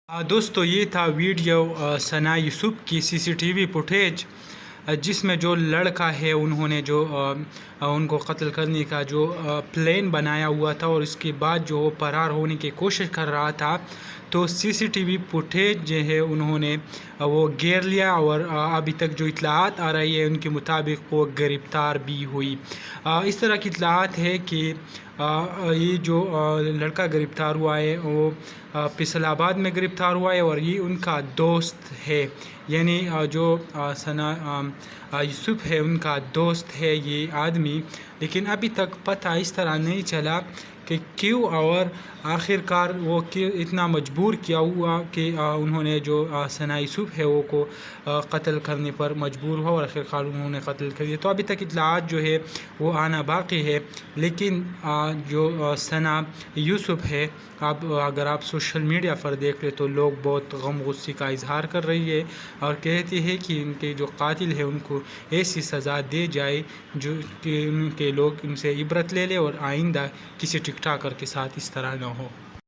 دوستو یہ تھا ویڈیو ثنا یوسف کی CCTV فوٹیج جس میں جو لڑکا ہے انہوں نے جو ان کو قتل کرنے کا جو پلان بنایا ہوا تھا اور اس کے بعد جو وہ فرار ہونے کی کوشش کر رہا تھا تو CCTV فوٹیج جو ہے انہوں نے وہ گھیر لیا اور ابھی تک جو اطلاعات آ رہی ہے ان کے مطابق وہ گرفتار بھی ہوئی۔ اس طرح کی اطلاعات ہے کہ یہ جو لڑکا گرفتار ہوا ہے وہ فیصل آباد میں گرفتار ہوا ہے اور یہ ان کا دوست ہے، یعنی جو ثنا یوسف ہے ان کا دوست ہے یہ آدمی، لیکن ابھی تک پتہ اس طرح نہیں چلا کہ کیوں اور آخر کار وہ اتنا مجبور کیا ہوا کہ انہوں نے جو ثنا یوسف ہے وہ کو قتل کرنے پر مجبور ہوا اور آخر کار انہوں نے قتل کر دیا۔ تو ابھی تک اطلاعات جو ہے وہ آنا باقی ہے، لیکن جو ثنا یوسف ہے اب اگر آپ سوشل میڈیا پر دیکھ لیں تو لوگ بہت غم غصے کا اظہار کر رہی ہے اور کہتے ہیں کہ ان کے جو قاتل ہے ان کو ایسی سزا دے جائے جو کہ ان کے لوگ ان سے عبرت لے لے اور آئندہ کسی ٹک ٹاکر کے ساتھ اس طرح نہ ہو۔